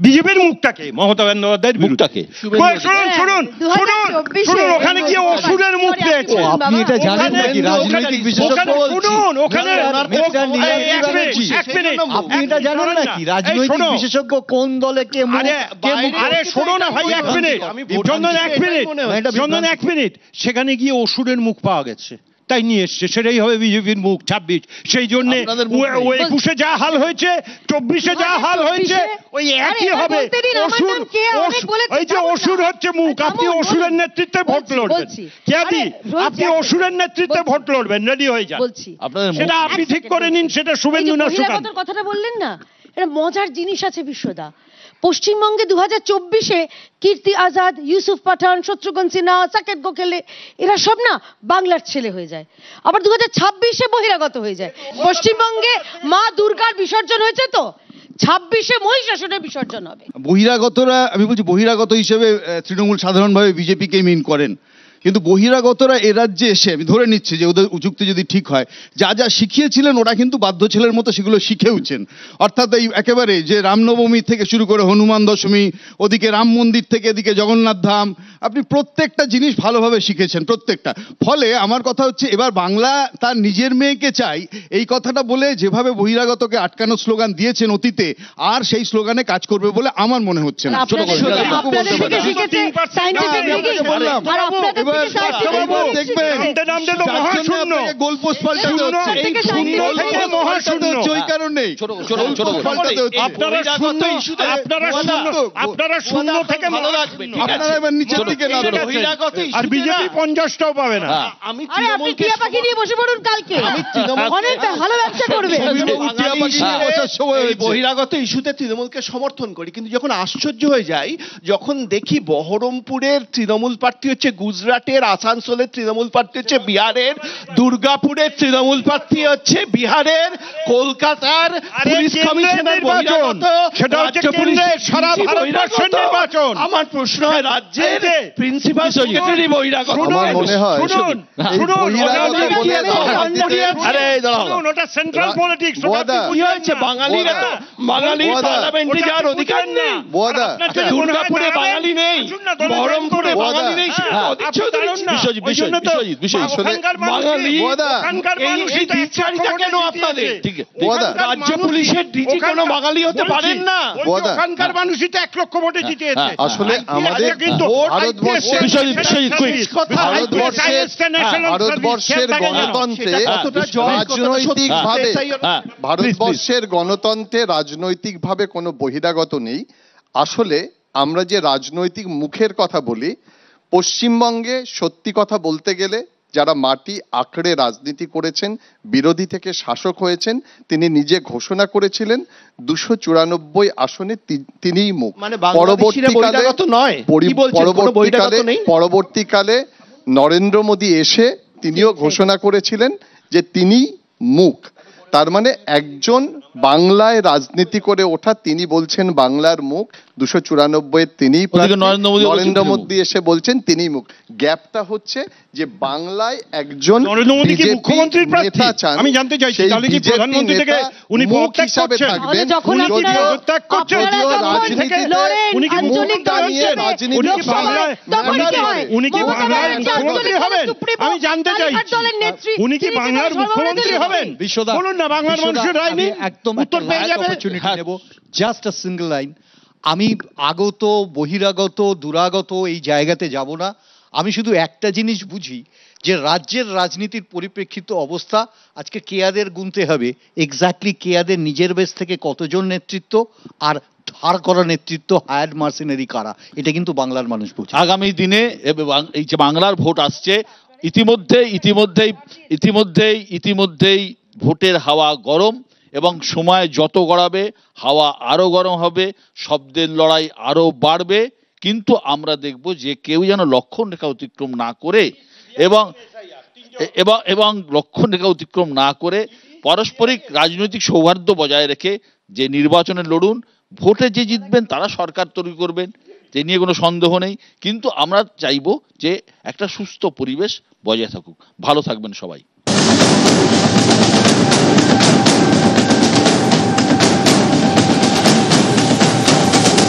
বিজেপির মুখটাকে, মমতা বন্দ্যোপাধ্যায়ের মুখটাকে। শুনুন, ওখানে গিয়ে অসুরের মুখ পেয়েছে। আপনি এটা জানেন নাকি? রাজনৈতিক বিশেষজ্ঞ শুনুন, ওখানে আপনি এটা জানেন নাকি? রাজনৈতিক বিশেষজ্ঞ কোন দলে কে মুখ? আরে শোনো না ভাই, 1 মিনিট, চন্দন 1 মিনিট। সেখানে গিয়ে অসুরের মুখ পাওয়া গেছে, তাই নিয়ে এসছে। সেটাই হবে বিজেপির মুখ 26। সেই জন্য 21-এ যা হাল হয়েছে, 24-এ যা হাল হয়েছে, ওই একই হবে। ওই যে অসুর হচ্ছে মুখ, আপনি অসুরের নেতৃত্বে ভোট লড়বেন। আপনি অসুরের নেতৃত্বে ভোট লড়বেন, রেডি হয়ে যান। সেটা আপনি ঠিক করে নিন, সেটা শুভেন্দু না সুকান্ত। কথাটা বললেন না, এটা মজার জিনিস আছে বিশ্বদা। পশ্চিমবঙ্গে 2024-এ কীর্তি আজাদ, ইউসুফ পাঠান, শত্রুঘ্ন সিনহা, সাকেত গোখলে, এরা সব না বাংলার ছেলে হয়ে যায়। আবার 2026-এ বহিরাগত হয়ে যায়। পশ্চিমবঙ্গে মা দুর্গার বিসর্জন হয়েছে, তো 26-এ মহিষাসুরের বিসর্জন হবে। বহিরাগতরা, আমি বলছি বহিরাগত হিসেবে তৃণমূল সাধারণভাবে বিজেপিকে মিন করেন। কিন্তু বহিরাগতরা এ রাজ্যে এসে, আমি ধরে নিচ্ছি যে ওদের যুক্তি যদি ঠিক হয়, যা যা শিখিয়েছিলেন ওরা কিন্তু বাধ্য ছেলের মতো সেগুলো শিখেওছেন। অর্থাৎ এই একেবারে যে রামনবমী থেকে শুরু করে হনুমান দশমী, ওদিকে রাম মন্দির থেকে এদিকে জগন্নাথ ধাম, আপনি প্রত্যেকটা জিনিস ভালোভাবে শিখেছেন, প্রত্যেকটা। ফলে আমার কথা হচ্ছে, এবার বাংলা তার নিজের মেয়েকে চাই এই কথাটা বলে যেভাবে বহিরাগতকে আটকানোর স্লোগান দিয়েছেন অতীতে, আর সেই স্লোগানে কাজ করবে বলে আমার মনে হচ্ছে না। ছোট করে গোলপোস্ট পাল্টাতে হচ্ছে, ওই কারণেই আপনারা এবার নিচের দিকে আর বিজেপি 50টাও পাবে না। আমি পাখি নিয়ে বসে পড়ুন কালকে, অনেক ভালো ব্যবসা করবে। বহিরাগত ইস্যুতে তৃণমূলকে সমর্থন করি, কিন্তু যখন আশ্চর্য হয়ে যায় যখন দেখি বহরমপুরের তৃণমূল প্রার্থী হচ্ছে গুজরাটের, আসানসোলের তৃণমূল প্রার্থী হচ্ছে বিহারের, দুর্গাপুরের তৃণমূল প্রার্থী হচ্ছে বিহারের, কলকাতার পুলিশ কমিশনার বহিরাগত, সেটা হচ্ছে কেন্দ্রের সারা ভারতবর্ষের নির্বাচন। আমার প্রশ্ন হয় রাজ্যের প্রিন্সিপাল সেক্রেটারি বহিরাগত। আমার মনে হয় ওটা সেন্ট্রাল পলিটিক্স। কি হয়েছে? বাঙালিরা বাঙালির পার্লামেন্টে যাওয়ার অধিকার নেই। দুর্গাপুরে বাঙালি নেই, বহরমপুরে বাঙালি নেই, কেন আপনাদের রাজ্য পুলিশের ডিজি কোনো বাঙালি হতে পারেন না? ওখানকার মানুষই তো 1 লক্ষ ভোটে জিতেছে। আসলে আমাদের ভারতবর্ষের গণতন্ত্রে রাজনৈতিকভাবে কোনো বহিরাগত নেই। আসলে আমরা যে রাজনৈতিক মুখের কথা বলি, পশ্চিমবঙ্গে সত্যি কথা বলতে গেলে যারা মাটি আঁকড়ে রাজনীতি করেছেন, বিরোধী থেকে শাসক হয়েছেন, তিনি নিজে ঘোষণা করেছিলেন 294 আসনে তিনিই মুখ। পরবর্তীকালে নরেন্দ্র মোদী এসে তিনিও ঘোষণা করেছিলেন যে তিনি মুখ। তার মানে একজন বাংলায় রাজনীতি করে ওঠা, তিনি বলছেন বাংলার মুখ, 294 তিনি, নরেন্দ্র মোদী এসে বলছেন তিনি মুখ। গ্যাপটা হচ্ছে যে বাংলায় একজন মুখ্যমন্ত্রীর প্রার্থী। আমি জানতে চাইছি তাহলে কি প্রধানমন্ত্রী থেকে উনি পদত্যাগ করছেন? উনি কি বাংলার মুখ্যমন্ত্রী হবেন? আমি জানতে চাইছি উনি কি বাংলার মুখ্যমন্ত্রী হবেন? বলুন না, বাংলার মানুষের রায় নেই, একদম উত্তর পেয়ে যাবে। Just a single line. আমি আগত বহিরাগত দুরাগত এই জায়গাতে যাব না। আমি শুধু একটা জিনিস বুঝি যে রাজ্যের রাজনীতির পরিপ্রেক্ষিত অবস্থা আজকে কেয়াদের গুনতে হবে, এক্স্যাক্টলি কেয়াদের নিজের বেশ থেকে কতজন নেতৃত্ব আর ধার করা নেতৃত্ব, হায়ার্ড মার্সেনারি কারা, এটা কিন্তু বাংলার মানুষ বুঝে। আগামী দিনে এই যে বাংলার ভোট আসছে, ইতিমধ্যেই ভোটের হাওয়া গরম, এবং সময় যত গড়াবে হাওয়া আরো গরম হবে, শব্দের লড়াই আরো বাড়বে। কিন্তু আমরা দেখব যে কেউ যেন লক্ষণ রেখা অতিক্রম না করে এবং লক্ষণ রেখা অতিক্রম না করে পারস্পরিক রাজনৈতিক সৌহার্দ্য বজায় রেখে যে নির্বাচনে লড়ুন। ভোটে যে জিতবেন তারা সরকার তৈরি করবেন, যে নিয়ে কোনো সন্দেহ নেই। কিন্তু আমরা চাইবো যে একটা সুস্থ পরিবেশ বজায় থাকুক। ভালো থাকবেন সবাই।